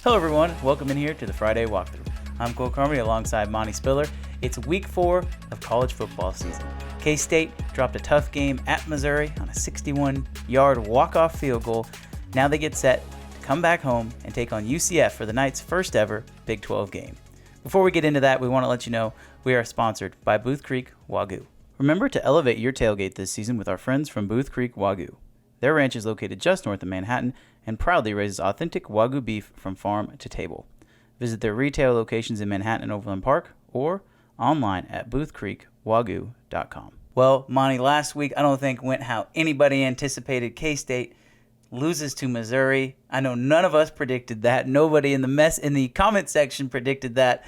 Hello everyone, welcome in here to the Friday Walkthrough. I'm Cole Carmody alongside Monte Spiller. It's week 4 of college football season. K-State dropped a tough game at Missouri on a 61-yard walk-off field goal. Now they get set to come back home and take on UCF for the night's first ever Big 12 game. Before we get into that, we want to let you know we are sponsored by Booth Creek Wagyu. Remember to elevate your tailgate this season with our friends from Booth Creek Wagyu. Their ranch is located just north of Manhattan and proudly raises authentic Wagyu beef from farm to table. Visit their retail locations in Manhattan and Overland Park or online at boothcreekwagyu.com. Well, Monty, last week I don't think went how anybody anticipated. K-State loses to Missouri. I know none of us predicted that. Nobody in the comment section predicted that.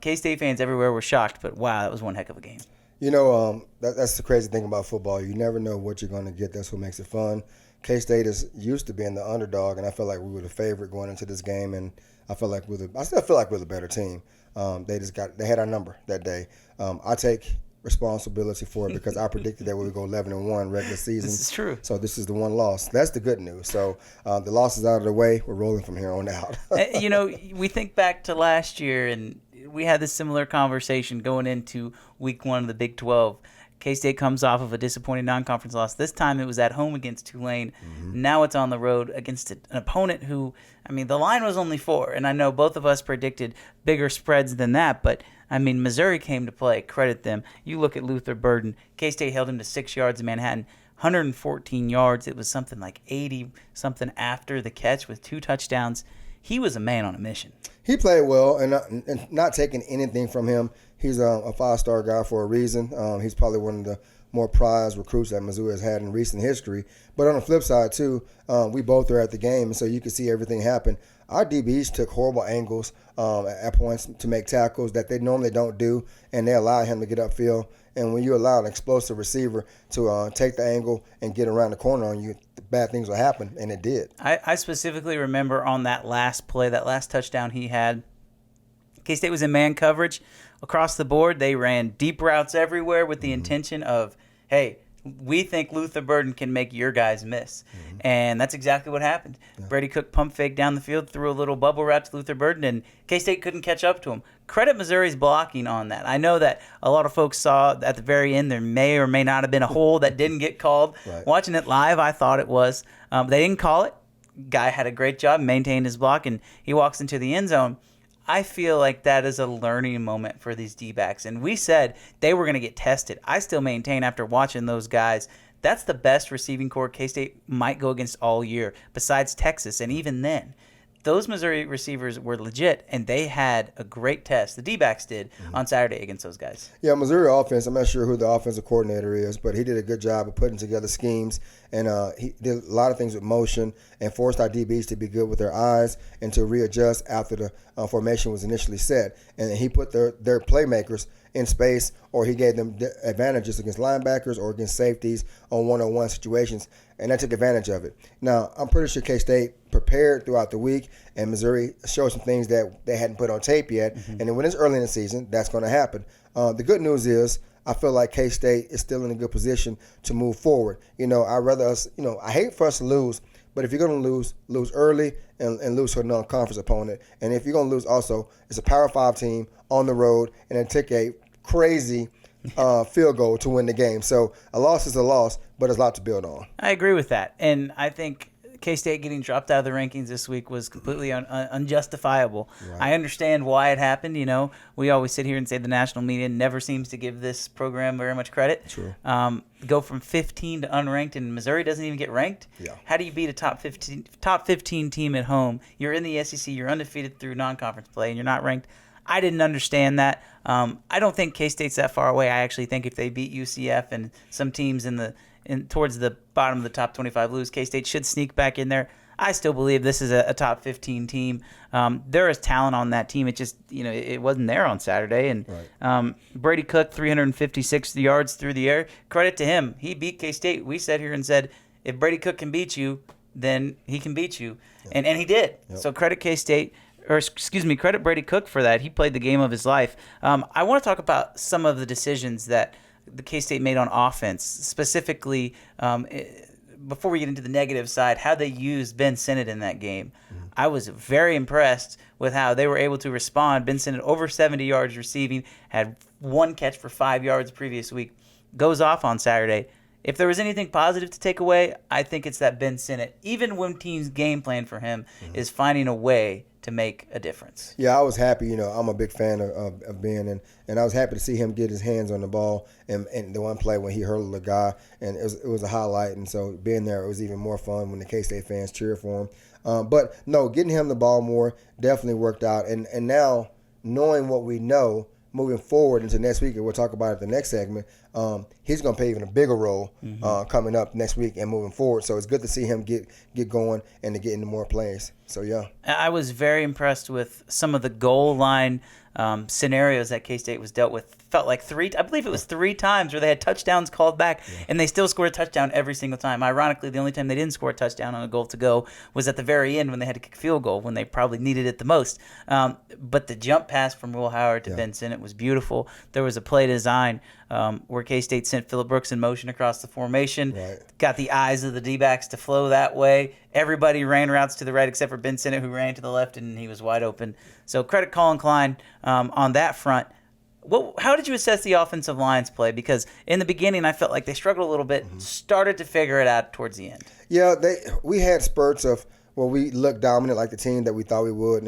K-State fans everywhere were shocked, but wow, that was one heck of a game. You know, that's the crazy thing about football. You never know what you're going to get. That's what makes it fun. K-State is used to being the underdog, and I felt like we were the favorite going into this game, and I still feel like we're the better team. They had our number that day. I take responsibility for it because I predicted that we would go 11-1 regular season. This is true. So this is the one loss. That's the good news. So the loss is out of the way. We're rolling from here on out. You know, we think back to last year, and we had this similar conversation going into week 1 of the Big 12. K-State comes off of a disappointing non-conference loss. This time it was at home against Tulane. Mm-hmm. Now it's on the road against an opponent who, I mean, the line was only 4, and I know both of us predicted bigger spreads than that, but, I mean, Missouri came to play. Credit them. You look at Luther Burden. K-State held him to 6 yards in Manhattan, 114 yards. It was something like 80-something after the catch with 2 touchdowns. He was a man on a mission. He played well, and not taking anything from him. He's a 5-star guy for a reason. He's probably one of the more prized recruits that Missouri has had in recent history. But on the flip side, too, we both are at the game, and so you can see everything happen. Our DBs took horrible angles at points to make tackles that they normally don't do, and they allowed him to get upfield. And when you allow an explosive receiver to take the angle and get around the corner on you, bad things will happen, and it did. I specifically remember on that last play, that last touchdown he had, K-State was in man coverage. Across the board, they ran deep routes everywhere with the intention of, hey, we think Luther Burden can make your guys miss. Mm-hmm. And that's exactly what happened. Yeah. Brady Cook pump fake down the field, threw a little bubble route to Luther Burden, and K-State couldn't catch up to him. Credit Missouri's blocking on that. I know that a lot of folks saw at the very end there may or may not have been a hole that didn't get called. Right. Watching it live, I thought it was. They didn't call it. Guy had a great job, maintained his block, and he walks into the end zone. I feel like that is a learning moment for these D-backs. And we said they were going to get tested. I still maintain after watching those guys, that's the best receiving corps K-State might go against all year, besides Texas. And even then, those Missouri receivers were legit, and they had a great test. The D-backs did on Saturday against those guys. Yeah, Missouri offense, I'm not sure who the offensive coordinator is, but he did a good job of putting together schemes, and he did a lot of things with motion and forced our DBs to be good with their eyes and to readjust after the formation was initially set. And he put their playmakers in space, or he gave them advantages against linebackers or against safeties on one-on-one situations, and I took advantage of it. Now, I'm pretty sure K-State prepared throughout the week, and Missouri showed some things that they hadn't put on tape yet, and then when it's early in the season, that's going to happen. The good news is I feel like K-State is still in a good position to move forward. You know, I hate for us to lose, but if you're going to lose early and lose to a non-conference opponent. And if you're going to lose also, it's a Power 5 team on the road, and it took a crazy field goal to win the game. So a loss is a loss, but there's a lot to build on. I agree with that. And I think K-State getting dropped out of the rankings this week was completely unjustifiable. Right. I understand why it happened. You know, we always sit here and say the national media never seems to give this program very much credit. True. Go from 15 to unranked, and Missouri doesn't even get ranked. Yeah. How do you beat a top 15 team at home? You're in the SEC. You're undefeated through non-conference play, and you're not ranked. I didn't understand that. I don't think K-State's that far away. I actually think if they beat UCF and some teams towards the bottom of the top 25 lose, K-State should sneak back in there. I still believe this is a top 15 team. There is talent on that team. It just, it wasn't there on Saturday. And right. Brady Cook, 356 yards through the air. Credit to him. He beat K-State. We sat here and said, if Brady Cook can beat you, then he can beat you. Yep. And he did. Yep. So credit K-State. Credit Brady Cook for that. He played the game of his life. I want to talk about some of the decisions that the K-State made on offense, specifically before we get into the negative side, how they used Ben Sinnott in that game. I was very impressed with how they were able to respond. Ben Sinnott over 70 yards receiving, had one catch for 5 yards the previous week, goes off on Saturday. If there was anything positive to take away, I think it's that Ben Sinnott, even when teams' game plan for him is finding a way to make a difference. Yeah, I was happy. I'm a big fan of Ben, and I was happy to see him get his hands on the ball and the one play when he hurdled the guy, and it was a highlight. And so being there, it was even more fun when the K-State fans cheered for him. But no, getting him the ball more definitely worked out. And now knowing what we know, moving forward into next week, and we'll talk about it in the next segment, he's going to play even a bigger role coming up next week and moving forward. So it's good to see him get going and to get into more plays. So, yeah. I was very impressed with some of the goal line scenarios that K-State was dealt with. Felt like I believe it was 3 times where they had touchdowns called back, and they still scored a touchdown every single time. Ironically, the only time they didn't score a touchdown on a goal to go was at the very end when they had to kick a field goal when they probably needed it the most. But the jump pass from Will Howard to Ben Sinnott was beautiful. There was a play design where K-State sent Phillip Brooks in motion across the formation, got the eyes of the D-backs to flow that way. Everybody ran routes to the right except for Ben Sinnott, who ran to the left, and he was wide open. So credit Colin Klein on that front. How did you assess the offensive line's play? Because in the beginning, I felt like they struggled a little bit, started to figure it out towards the end. Yeah, we had spurts of where we looked dominant like the team that we thought we would.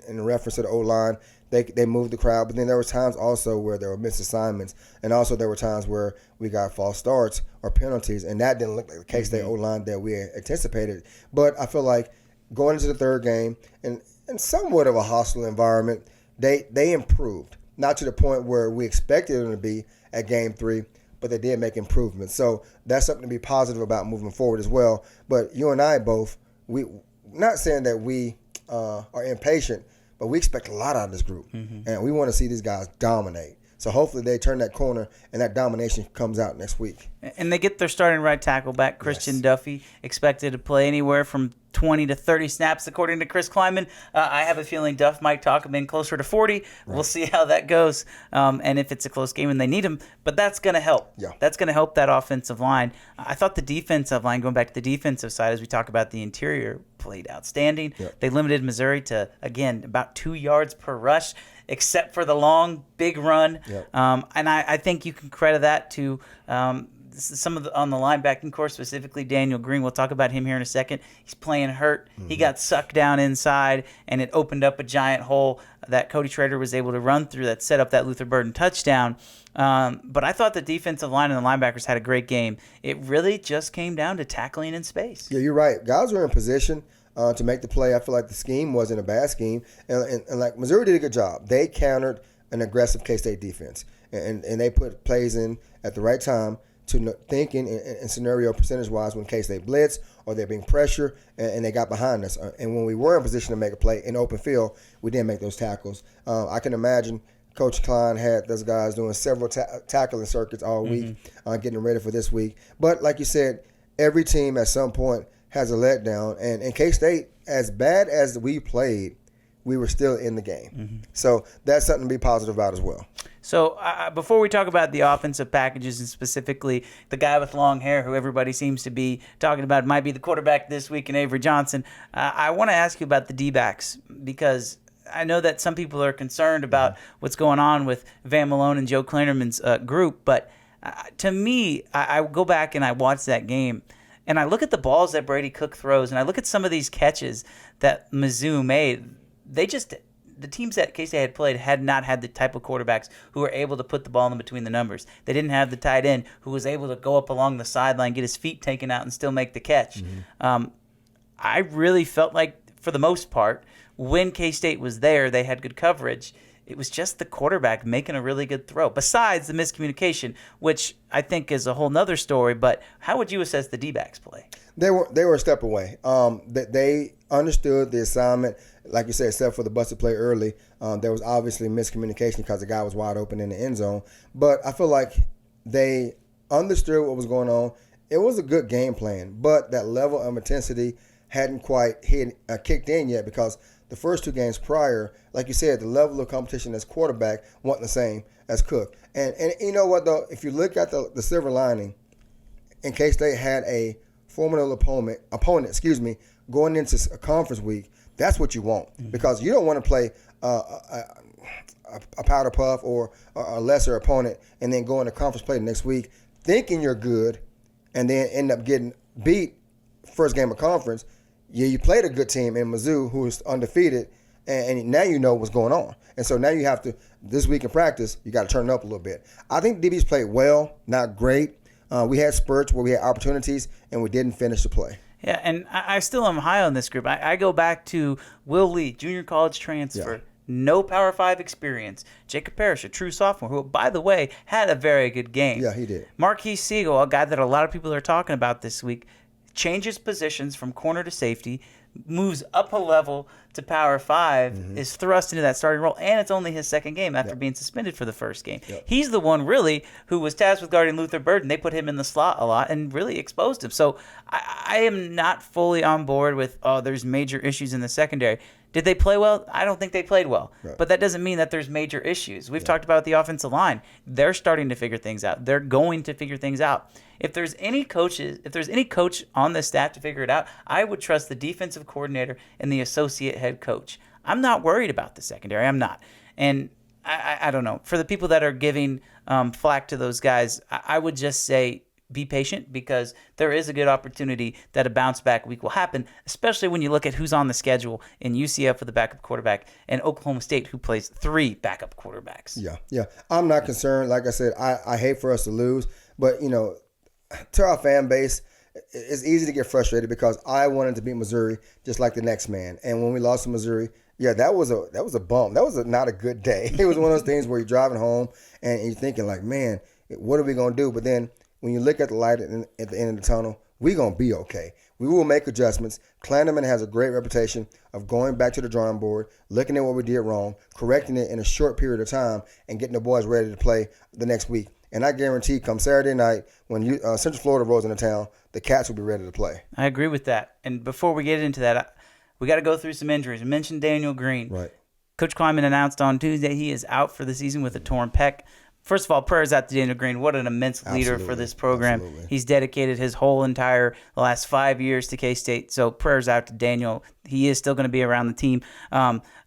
In reference to the O-line, they moved the crowd. But then there were times also where there were missed assignments. And also there were times where we got false starts or penalties. And that didn't look like the K-State O-line that we had anticipated. But I feel like going into the third game, in somewhat of a hostile environment, they improved. Not to the point where we expected them to be at Game 3, but they did make improvements. So that's something to be positive about moving forward as well. But you and I both, we not saying that we are impatient, but we expect a lot out of this group. And we want to see these guys dominate. So hopefully they turn that corner and that domination comes out next week. And they get their starting right tackle back, Christian Duffy, expected to play anywhere from 20 to 30 snaps, according to Chris Kleiman. I have a feeling Duff might talk him in closer to 40. Right. We'll see how that goes, and if it's a close game and they need him. But that's going to help. Yeah. That's going to help that offensive line. I thought the defensive line, going back to the defensive side, as we talk about the interior, played outstanding. Yep. They limited Missouri to, again, about 2 yards per rush, except for the long, big run. Yep. And I think you can credit that to some of on the linebacking core, specifically Daniel Green. We'll talk about him here in a second. He's playing hurt. He got sucked down inside, and it opened up a giant hole that Cody Schrader was able to run through that set up that Luther Burden touchdown. But I thought the defensive line and the linebackers had a great game. It really just came down to tackling in space. Yeah, you're right. Guys were in position to make the play. I feel like the scheme wasn't a bad scheme. And like Missouri did a good job. They countered an aggressive K-State defense. And they put plays in at the right time to thinking and scenario percentage-wise when K-State blitz or they're being pressured, and they got behind us. And when we were in position to make a play in open field, we didn't make those tackles. I can imagine Coach Klein had those guys doing several tackling circuits all week, getting ready for this week. But like you said, every team at some point has a letdown. And in K-State, as bad as we played, we were still in the game. So that's something to be positive about as well. So before we talk about the offensive packages and specifically the guy with long hair who everybody seems to be talking about might be the quarterback this week in Avery Johnson, I want to ask you about the D-backs because I know that some people are concerned about what's going on with Van Malone and Joe Kleinerman's group, but to me, I go back and I watch that game and I look at the balls that Brady Cook throws and I look at some of these catches that Mizzou made. The teams that K-State had played had not had the type of quarterbacks who were able to put the ball in between the numbers. They didn't have the tight end who was able to go up along the sideline, get his feet taken out, and still make the catch. I really felt like, for the most part, when K-State was there, they had good coverage. It was just the quarterback making a really good throw, besides the miscommunication, which I think is a whole nother story. But how would you assess the D-backs play? They were a step away. They understood the assignment, like you said, except for the busted play early. There was obviously miscommunication because the guy was wide open in the end zone. But I feel like they understood what was going on. It was a good game plan, but that level of intensity hadn't quite kicked in yet because the first 2 games prior, like you said, the level of competition as quarterback wasn't the same as Cook. And you know what, though? If you look at the silver lining, in K-State had a formidable opponent, going into a conference week That's what you want, because you don't want to play a powder puff or a lesser opponent and then go into conference play the next week thinking you're good and then end up getting beat first game of conference. Yeah, you played a good team in Mizzou who is undefeated, and now you know what's going on. And so now you have to, this week in practice, you got to turn it up a little bit. I think DBs played well, not great. We had spurts where we had opportunities, and we didn't finish the play. Yeah, and I still am high on this group. I go back to Will Lee, junior college transfer. Yeah. No Power 5 experience. Jacob Parrish, a true sophomore, who, by the way, had a very good game. Yeah, he did. Marquise Siegel, a guy that a lot of people are talking about this week, changes positions from corner to safety, moves up a level to Power 5, is thrust into that starting role, and it's only his second game after being suspended for the first game. He's the one, really, who was tasked with guarding Luther Burden. They put him in the slot a lot and really exposed him. So I am not fully on board with, there's major issues in the secondary. Did they play well? I don't think they played well. Right. But that doesn't mean that there's major issues. We've talked about the offensive line. They're starting to figure things out. They're going to figure things out. If there's any coach on the staff to figure it out, I would trust the defensive coordinator and the associate head coach. I'm not worried about the secondary. I'm not. And I don't know. For the people that are giving flack to those guys, I would just say, be patient, because there is a good opportunity that a bounce back week will happen, especially when you look at who's on the schedule in UCF with a backup quarterback and Oklahoma State, who plays 3 backup quarterbacks. Yeah. I'm not concerned. Like I said, I hate for us to lose, but to our fan base, it's easy to get frustrated because I wanted to beat Missouri just like the next man. And when we lost to Missouri, that was a bump. That was not a good day. It was one of those things where you're driving home and you're thinking like, man, what are we going to do? But then when you look at the light at the end of the tunnel, we're going to be okay. We will make adjustments. Klanderman has a great reputation of going back to the drawing board, looking at what we did wrong, correcting it in a short period of time, and getting the boys ready to play the next week. And I guarantee come Saturday night when Central Florida rolls into town, the Cats will be ready to play. I agree with that. And before we get into that, we got to go through some injuries. I mentioned Daniel Green. Right. Coach Kleiman announced on Tuesday he is out for the season with a torn pec. First of all, prayers out to Daniel Green. What an immense leader for this program. Absolutely. He's dedicated his whole the last 5 years to K-State. So prayers out to Daniel. He is still going to be around the team.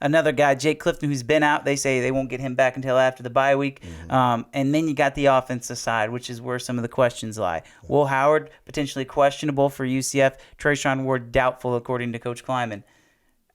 Another guy, Jake Clifton, who's been out. They say they won't get him back until after the bye week. And then you got the offensive side, which is where some of the questions lie. Will Howard, potentially questionable for UCF. Trayshawn Ward, doubtful, according to Coach Kleiman.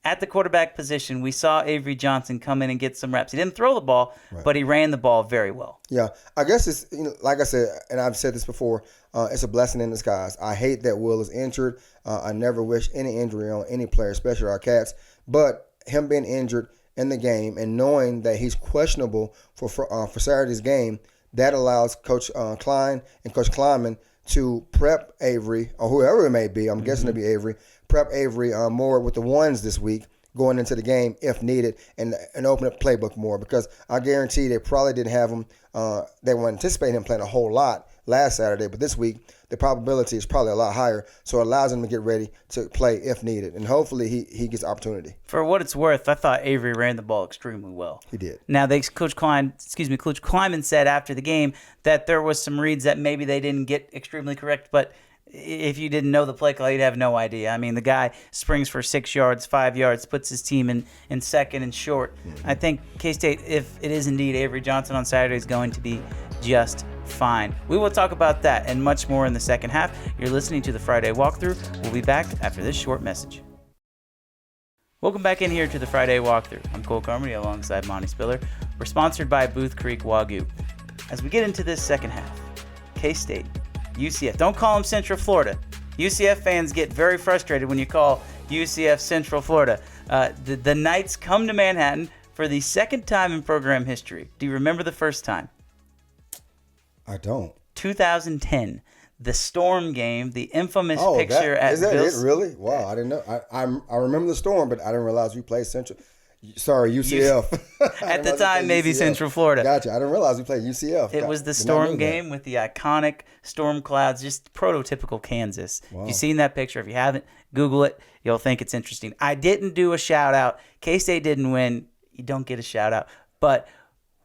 At the quarterback position, we saw Avery Johnson come in and get some reps. He didn't throw the ball, but he ran the ball very well. Yeah, I guess it's, like I said, and I've said this before, it's a blessing in disguise. I hate that Will is injured. I never wish any injury on any player, especially our Cats. But him being injured in the game and knowing that he's questionable for Saturday's game, that allows Coach Klein and Coach Kleiman to prep Avery, or whoever it may be, I'm guessing it'll be Avery, prep Avery more with the ones this week going into the game if needed, and open up playbook more, because I guarantee they probably didn't have him, they weren't anticipating him playing a whole lot last Saturday, but this week the probability is probably a lot higher, so it allows him to get ready to play if needed, and hopefully he gets opportunity. For what it's worth, I thought Avery ran the ball extremely well. He did. Now, Coach Kleiman said after the game that there was some reads that maybe they didn't get extremely correct, but if you didn't know the play call, you'd have no idea. I mean, the guy springs for 6 yards, 5 yards, puts his team in second and short. I think K-State, if it is indeed Avery Johnson on Saturday, is going to be just fine. We will talk about that and much more in the second half. You're listening to the Friday Walkthrough. We'll be back after this short message. Welcome back in here to the Friday Walkthrough. I'm Cole Carmody alongside Monte Spiller. We're sponsored by Booth Creek Wagyu. As we get into this second half, K-State, UCF. Don't call them Central Florida. UCF fans get very frustrated when you call UCF Central Florida. The Knights come to Manhattan for the second time in program history. Do you remember the first time? I don't. 2010. The Storm game, the infamous picture is that it, really? Wow, I didn't know. I remember the Storm, but I didn't realize we played Central. Sorry, UCF. At the time, maybe UCF. Central Florida. Gotcha. I didn't realize we played UCF. It was the Storm game with the iconic storm clouds, just prototypical Kansas. Wow. If you've seen that picture, if you haven't, Google it. You'll think it's interesting. I didn't do a shout-out. K-State didn't win. You don't get a shout-out. But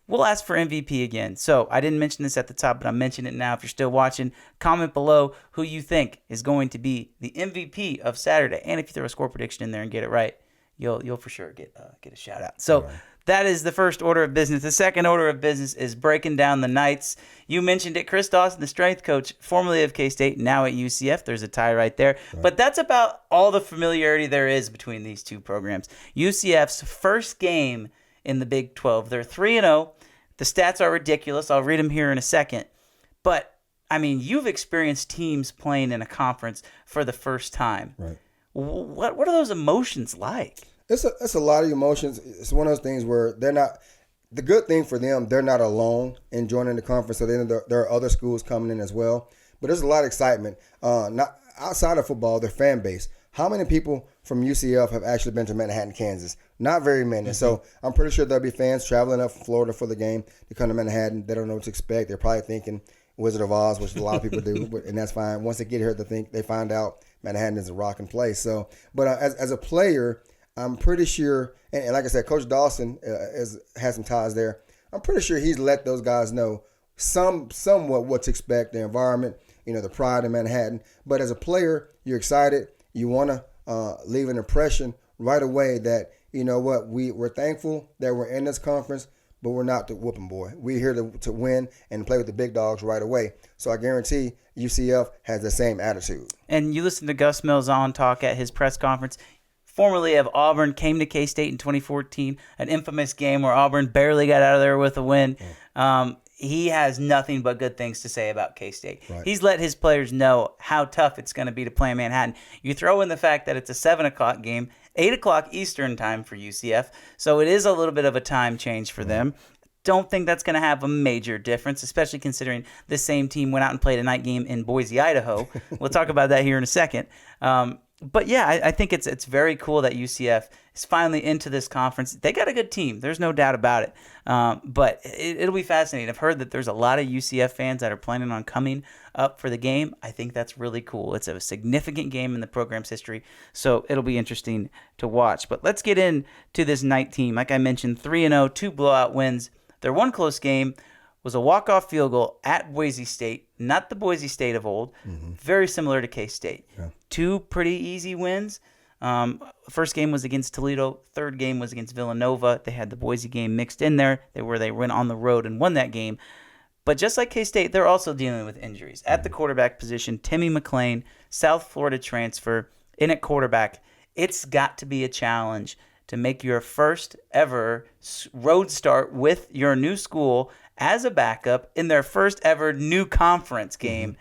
we'll ask for MVP again. So I didn't mention this at the top, but I'm mentioning it now. If you're still watching, comment below who you think is going to be the MVP of Saturday. And if you throw a score prediction in there and get it right, you'll for sure get a shout out. So that is the first order of business. The second order of business is breaking down the Knights. You mentioned it, Chris Dawson, the strength coach, formerly of K-State, now at UCF. There's a tie right there. Right. But that's about all the familiarity there is between these two programs. UCF's first game in the Big 12. They're 3-0. The stats are ridiculous. I'll read them here in a second. But, I mean, you've experienced teams playing in a conference for the first time. Right. What are those emotions like? It's a lot of emotions. It's one of those things where they're not – the good thing for them, they're not alone in joining the conference. So then there are other schools coming in as well. But there's a lot of excitement. Not outside of football, their fan base. How many people from UCF have actually been to Manhattan, Kansas? Not very many. Mm-hmm. So I'm pretty sure there'll be fans traveling up from Florida for the game to come to Manhattan. They don't know what to expect. They're probably thinking Wizard of Oz, which a lot of people do, and that's fine. Once they get here, they find out Manhattan is a rocking place. So, but as a player, I'm pretty sure, and like I said, Coach Dawson has some ties there. I'm pretty sure he's let those guys know somewhat what to expect, the environment, the pride in Manhattan. But as a player, you're excited. You want to leave an impression right away that, we're thankful that we're in this conference, but we're not the whooping boy. We're here to win and play with the big dogs right away. So I guarantee UCF has the same attitude. And you listen to Gus Malzahn talk at his press conference. Formerly of Auburn, came to K-State in 2014, an infamous game where Auburn barely got out of there with a win. He has nothing but good things to say about K-State. Right. He's let his players know how tough it's going to be to play in Manhattan. You throw in the fact that it's a 7 o'clock game, 8 o'clock Eastern time for UCF, so it is a little bit of a time change for them. Don't think that's going to have a major difference, especially considering this same team went out and played a night game in Boise, Idaho. We'll talk about that here in a second. But yeah, I think it's very cool that UCF is finally into this conference. They got a good team. There's no doubt about it. But it'll be fascinating. I've heard that there's a lot of UCF fans that are planning on coming up for the game. I think that's really cool. It's a significant game in the program's history, so it'll be interesting to watch. But let's get into this night team. Like I mentioned, 3-0, 2 blowout wins. Their one close game was a walk-off field goal at Boise State, not the Boise State of old, very similar to K-State. Yeah. 2 pretty easy wins. First game was against Toledo. Third game was against Villanova. They had the Boise game mixed in there where they went on the road and won that game. But just like K-State, they're also dealing with injuries. At the quarterback position, Timmy McClain, South Florida transfer, in at quarterback. It's got to be a challenge to make your first ever road start with your new school as a backup in their first ever new conference game.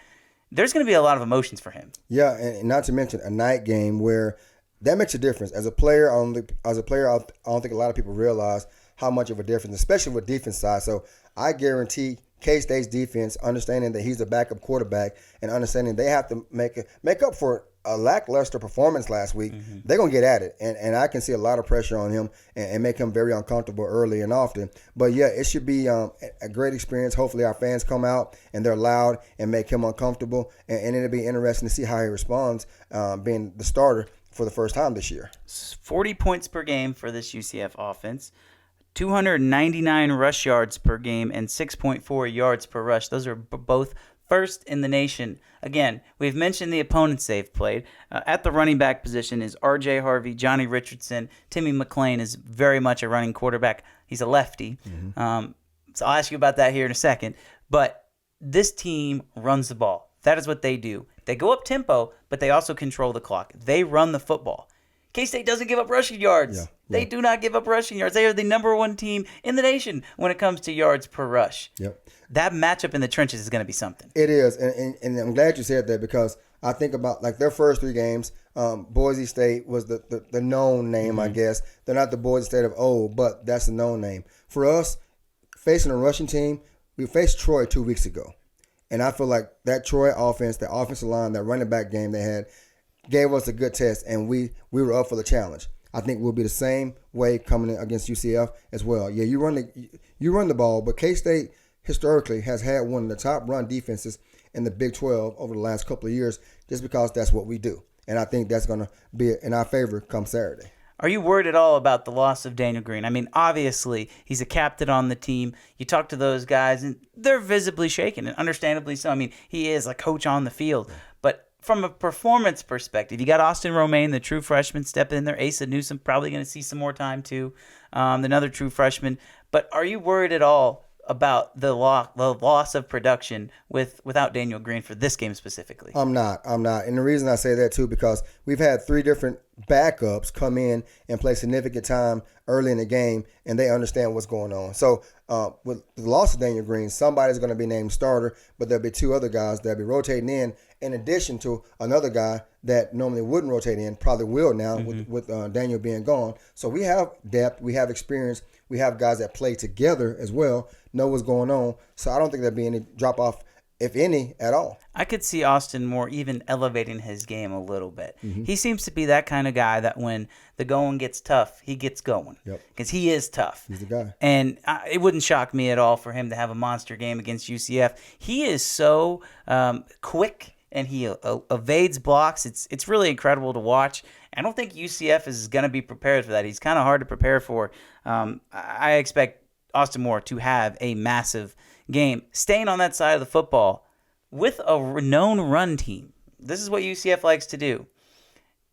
There's going to be a lot of emotions for him. Yeah, and not to mention a night game where that makes a difference. As a player, I don't think a lot of people realize how much of a difference, especially with defense side. So I guarantee K-State's defense, understanding that he's a backup quarterback and understanding they have to make up for a lackluster performance last week, they're going to get at it. And I can see a lot of pressure on him and make him very uncomfortable early and often. But, yeah, it should be a great experience. Hopefully our fans come out and they're loud and make him uncomfortable. And it'll be interesting to see how he responds being the starter for the first time this year. 40 points per game for this UCF offense. 299 rush yards per game and 6.4 yards per rush. Those are both first in the nation. Again, we've mentioned the opponents they've played. At the running back position is R.J. Harvey, Johnny Richardson. Timmy McClain is very much a running quarterback. He's a lefty. So I'll ask you about that here in a second. But this team runs the ball. That is what they do. They go up tempo, but they also control the clock. They run the football. K-State doesn't give up rushing yards. Yeah. They do not give up rushing yards. They are the number 1 team in the nation when it comes to yards per rush. Yep. That matchup in the trenches is going to be something. It is, and I'm glad you said that because I think about like their first 3 games. Boise State was the known name, I guess. They're not the Boise State of old, but that's the known name. For us, facing a rushing team, we faced Troy 2 weeks ago. And I feel like that Troy offense, the offensive line, that running back game they had, gave us a good test, and we were up for the challenge. I think we'll be the same way coming in against UCF as well. Yeah, you run the ball, but K-State historically has had one of the top run defenses in the Big 12 over the last couple of years just because that's what we do. And I think that's going to be in our favor come Saturday. Are you worried at all about the loss of Daniel Green? I mean, obviously, he's a captain on the team. You talk to those guys, and they're visibly shaken, and understandably so. I mean, he is a coach on the field. But from a performance perspective, you got Austin Romaine, the true freshman, stepping in there. Asa Newsom probably going to see some more time too, another true freshman. But are you worried at all about the loss of production without Daniel Green for this game specifically? I'm not. And the reason I say that too, because we've had 3 different backups come in and play significant time early in the game, and they understand what's going on. So with the loss of Daniel Green, somebody's going to be named starter, but there'll be 2 other guys that'll be rotating in addition to another guy that normally wouldn't rotate in, probably will now with Daniel being gone. So we have depth, we have experience, we have guys that play together as well, know what's going on. So I don't think there'll be any drop-off, if any, at all. I could see Austin Moore even elevating his game a little bit. He seems to be that kind of guy that when the going gets tough, he gets going. Because he is tough. He's the guy. And it wouldn't shock me at all for him to have a monster game against UCF. He is so quick, and he evades blocks. It's really incredible to watch. I don't think UCF is going to be prepared for that. He's kind of hard to prepare for. I expect Austin Moore to have a massive game. Staying on that side of the football with a known run team. This is what UCF likes to do.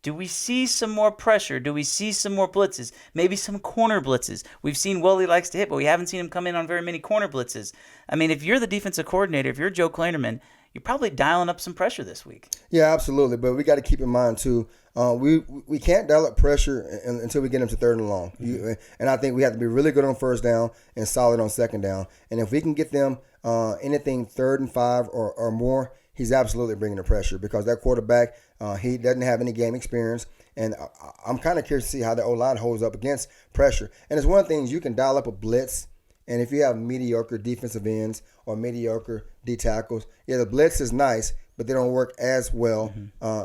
Do we see some more pressure? Do we see some more blitzes? Maybe some corner blitzes. We've seen Willie likes to hit, but we haven't seen him come in on very many corner blitzes. I mean, if you're the defensive coordinator, if you're Joe Kleinerman, you're probably dialing up some pressure this week. Yeah, absolutely. But we got to keep in mind, too, we can't dial up pressure until we get them to 3rd and long. And I think we have to be really good on 1st down and solid on 2nd down. And if we can get them anything 3rd and 5 or more, he's absolutely bringing the pressure because that quarterback, he doesn't have any game experience. And I'm kind of curious to see how the O-line holds up against pressure. And it's one of the things you can dial up a blitz. And if you have mediocre defensive ends or mediocre D tackles, the blitz is nice, but they don't work as well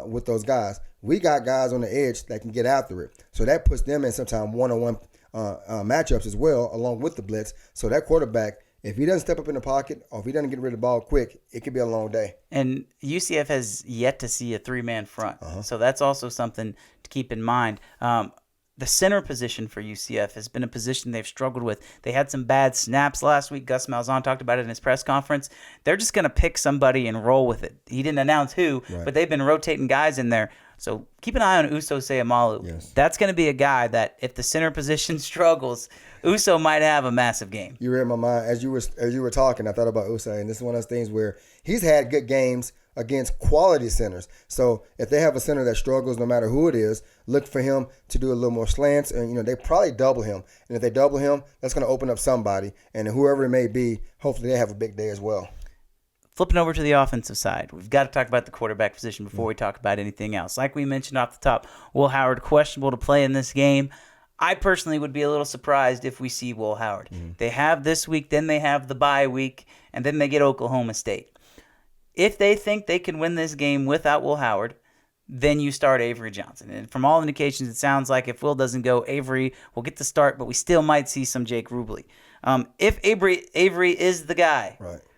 with those guys. We got guys on the edge that can get after it. So that puts them in sometimes one-on-one matchups as well, along with the blitz. So that quarterback, if he doesn't step up in the pocket or if he doesn't get rid of the ball quick, it could be a long day. And UCF has yet to see a 3-man front. So that's also something to keep in mind. The center position for UCF has been a position they've struggled with. They had some bad snaps last week. Gus Malzahn talked about it in his press conference. They're just going to pick somebody and roll with it. He didn't announce who, but they've been rotating guys in there. So keep an eye on Uso Seumalo. Yes. That's going to be a guy that if the center position struggles, Uso might have a massive game. You read my mind as you were talking. I thought about Uso, and this is one of those things where he's had good games against quality centers. So if they have a center that struggles, no matter who it is, look for him to do a little more slants, and they probably double him. And if they double him, that's going to open up somebody, and whoever it may be, hopefully they have a big day as well. Flipping over to the offensive side, we've got to talk about the quarterback position before we talk about anything else. Like we mentioned off the top, Will Howard questionable to play in this game. I personally would be a little surprised if we see Will Howard. They have this week, then they have the bye week, and then they get Oklahoma State. If they think they can win this game without Will Howard, then you start Avery Johnson. And from all indications, it sounds like if Will doesn't go, Avery will get the start, but we still might see some Jake Rubley. If Avery is the guy,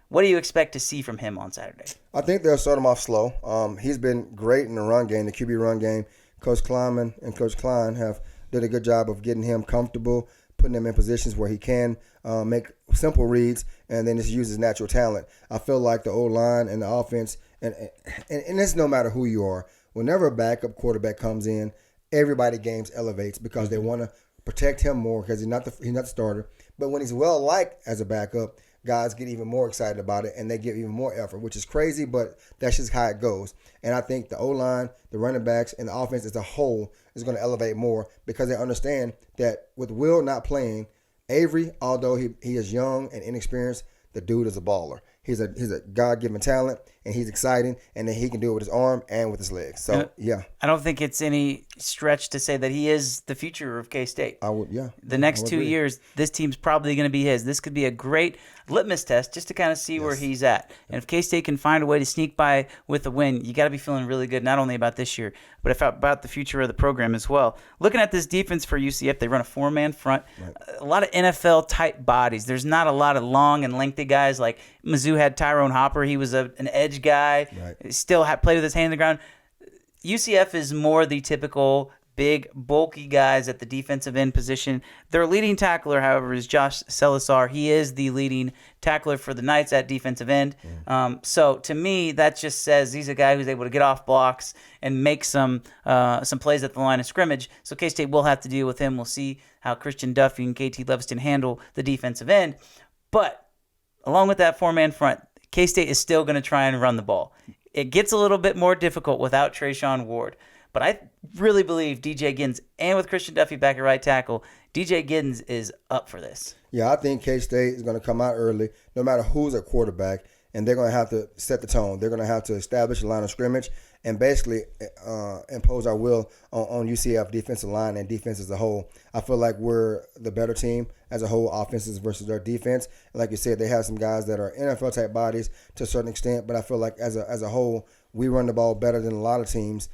what do you expect to see from him on Saturday? I think they'll start him off slow. He's been great in the run game, the QB run game. Coach Kleiman and Coach Klein have did a good job of getting him comfortable, putting him in positions where he can make simple reads, and then just use his natural talent. I feel like the O-line and the offense, and it's no matter who you are, whenever a backup quarterback comes in, everybody games elevates because they want to protect him more because he's not the starter. But when he's well liked as a backup, guys get even more excited about it, and they give even more effort, which is crazy, but that's just how it goes. And I think the O-line, the running backs, and the offense as a whole is going to elevate more because they understand that with Will not playing, Avery, although he is young and inexperienced, the dude is a baller. He's a God-given talent, and he's exciting, and then he can do it with his arm and with his legs. So, yeah. I don't think it's any stretch to say that he is the future of K-State. The next 2 years, this team's probably going to be his. This could be a great litmus test just to kind of see where he's at. And if K-State can find a way to sneak by with a win, you got to be feeling really good, not only about this year, but about the future of the program as well. Looking at this defense for UCF, they run a 4-man front. A lot of NFL-type bodies. There's not a lot of long and lengthy guys like Mizzou had Tyrone Hopper. He was an edge guy. Still played with his hand on the ground. UCF is more the typical big, bulky guys at the defensive end position. Their leading tackler, however, is Josh Salazar. He is the leading tackler for the Knights at defensive end. So to me, that just says he's a guy who's able to get off blocks and make some plays at the line of scrimmage. So K-State will have to deal with him. We'll see how Christian Duffy and KT Leviston handle the defensive end. But along with that four-man front, K-State is still going to try and run the ball. It gets a little bit more difficult without Trayshawn Ward. But I really believe DJ Giddens, and with Christian Duffy back at right tackle, DJ Giddens is up for this. Yeah, I think K-State is going to come out early, no matter who's at quarterback, and they're going to have to set the tone. They're going to have to establish a line of scrimmage and basically impose our will on UCF defensive line and defense as a whole. I feel like we're the better team as a whole, offenses versus their defense. And like you said, they have some guys that are NFL-type bodies to a certain extent, but I feel like as a whole, we run the ball better than a lot of teams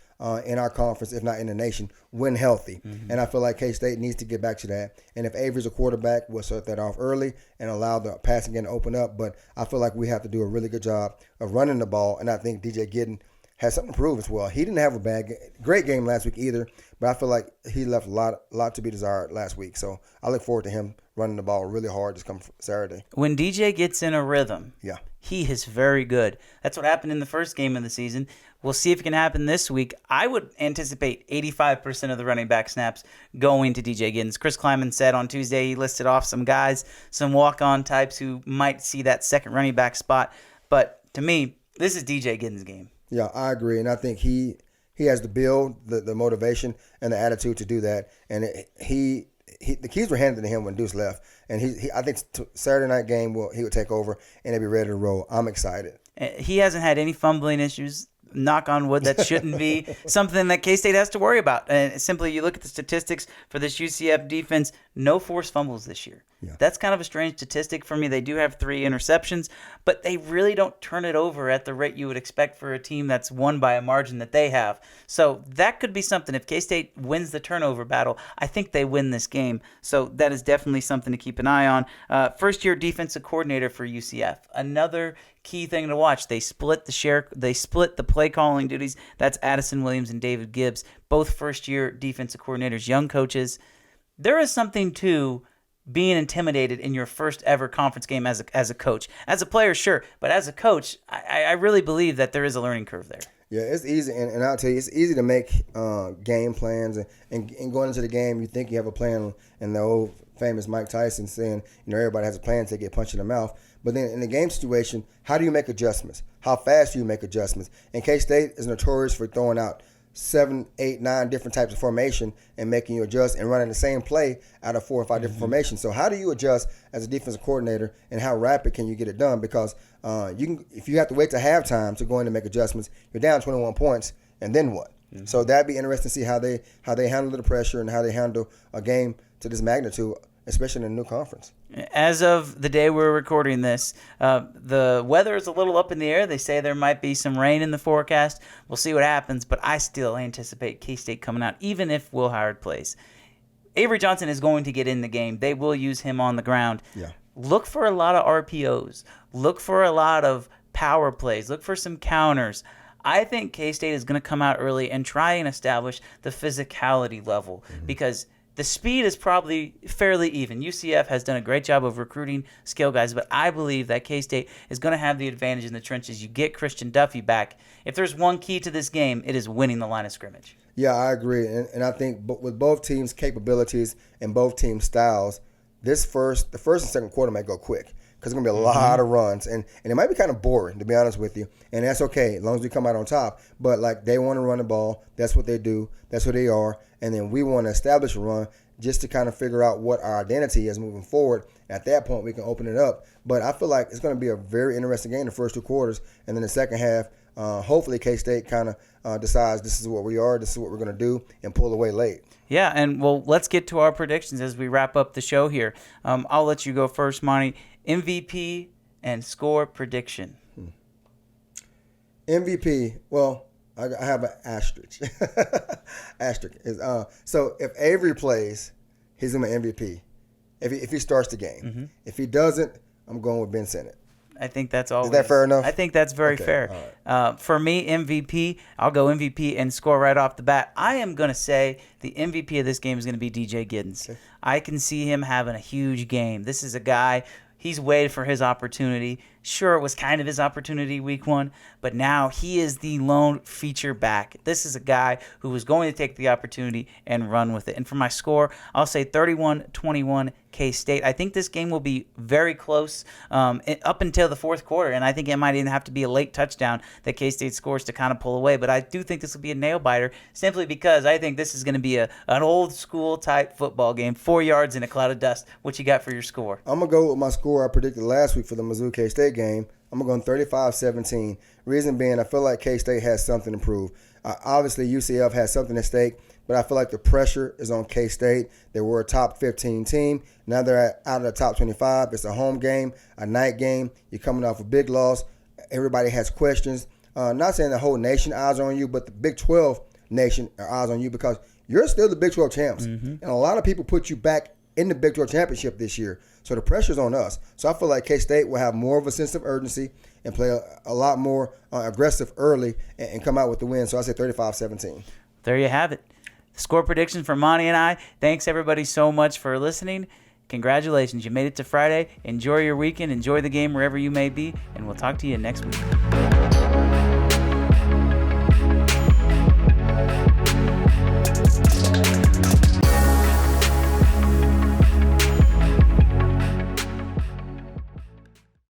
in our conference, if not in the nation, when healthy. And I feel like K-State needs to get back to that. And if Avery's a quarterback, we'll start that off early and allow the passing game to open up. But I feel like we have to do a really good job of running the ball, and I think DJ Giddens has something to prove as well. He didn't have a great game last week either, but I feel like he left a lot to be desired last week. So I look forward to him running the ball really hard this coming Saturday. When DJ gets in a rhythm, yeah, he is very good. That's what happened in the first game of the season. We'll see if it can happen this week. I would anticipate 85% of the running back snaps going to DJ Giddens. Chris Kleiman said on Tuesday he listed off some guys, some walk-on types who might see that second running back spot. But to me, this is DJ Giddens' game. Yeah, I agree, and I think he has the build, the motivation, and the attitude to do that. And the keys were handed to him when Deuce left, and I think Saturday night game he would take over and they'll be ready to roll. I'm excited. He hasn't had any fumbling issues. Knock on wood, that shouldn't be something that K-State has to worry about. And simply, you look at the statistics for this UCF defense, no forced fumbles this year. Yeah. That's kind of a strange statistic for me. They do have 3 interceptions, but they really don't turn it over at the rate you would expect for a team that's won by a margin that they have. So that could be something. If K-State wins the turnover battle, I think they win this game. So that is definitely something to keep an eye on. First-year defensive coordinator for UCF. Another key thing to watch. They split the play calling duties. That's Addison Williams and David Gibbs, both first-year defensive coordinators, young coaches. There is something to being intimidated in your first ever conference game as a coach. As a player, sure, but as a coach, I really believe that there is a learning curve there. Yeah, it's easy, and I'll tell you, it's easy to make game plans, and going into the game, you think you have a plan, and the old famous Mike Tyson saying, everybody has a plan until they get punched in the mouth. But then in the game situation, how do you make adjustments? How fast do you make adjustments? And K-State is notorious for throwing out 7, 8, 9 different types of formation and making you adjust and running the same play out of 4 or 5 different formations. So how do you adjust as a defensive coordinator, and how rapid can you get it done? Because if you have to wait to halftime to go in and make adjustments, you're down 21 points, and then what? So that'd be interesting to see how they handle the pressure and how they handle a game to this magnitude, especially in a new conference. As of the day we're recording this, the weather is a little up in the air. They say there might be some rain in the forecast. We'll see what happens, but I still anticipate K-State coming out, even if Will Howard plays. Avery Johnson is going to get in the game. They will use him on the ground. Yeah. Look for a lot of RPOs. Look for a lot of power plays. Look for some counters. I think K-State is going to come out early and try and establish the physicality level because the speed is probably fairly even. UCF has done a great job of recruiting skill guys, but I believe that K-State is going to have the advantage in the trenches. You get Christian Duffy back. If there's one key to this game, it is winning the line of scrimmage. Yeah, I agree. And I think with both teams' capabilities and both teams' styles, the first and second quarter might go quick because it's going to be a lot of runs. And it might be kind of boring, to be honest with you. And that's okay as long as we come out on top. But, they want to run the ball. That's what they do. That's who they are. And then we want to establish a run just to kind of figure out what our identity is moving forward. At that point, we can open it up. But I feel like it's going to be a very interesting game the first 2 quarters. And then the second half, hopefully K-State kind of decides this is what we are, this is what we're going to do, and pull away late. Yeah, and let's get to our predictions as we wrap up the show here. I'll let you go first, Monty. MVP and score prediction. MVP, well, I have an asterisk. Asterisk is so if Avery plays, he's gonna be MVP. If he starts the game, if he doesn't, I'm going with Ben Sinnott. I think that's always. Is that fair enough? I think that's very Okay, fair. all For me, MVP, I'll go MVP and score right off the bat. I am going to say the MVP of this game is going to be DJ Giddens. Okay. I can see him having a huge game. This is a guy, he's waited for his opportunity. Sure, it was kind of his opportunity week 1, but now he is the lone feature back. This is a guy who was going to take the opportunity and run with it. And for my score, I'll say 31-21 K-State. I think this game will be very close up until the fourth quarter, and I think it might even have to be a late touchdown that K-State scores to kind of pull away. But I do think this will be a nail-biter simply because I think this is going to be an old-school type football game, 4 yards in a cloud of dust. What you got for your score? I'm going to go with my score I predicted last week for the Mizzou K-State game. I'm going to go 35-17. Reason being, I feel like K-State has something to prove. Obviously, UCF has something at stake, but I feel like the pressure is on K-State. They were a top 15 team. Now they're out of the top 25. It's a home game, a night game. You're coming off a big loss. Everybody has questions. Not saying the whole nation eyes on you, but the Big 12 nation are eyes on you because you're still the Big 12 champs. And a lot of people put you back in the Big 12 championship this year. So the pressure's on us. So I feel like K-State will have more of a sense of urgency and play a lot more aggressive early and come out with the win. So I say 35-17. There you have it. Score predictions for Monty and I. Thanks, everybody, so much for listening. Congratulations. You made it to Friday. Enjoy your weekend. Enjoy the game wherever you may be. And we'll talk to you next week.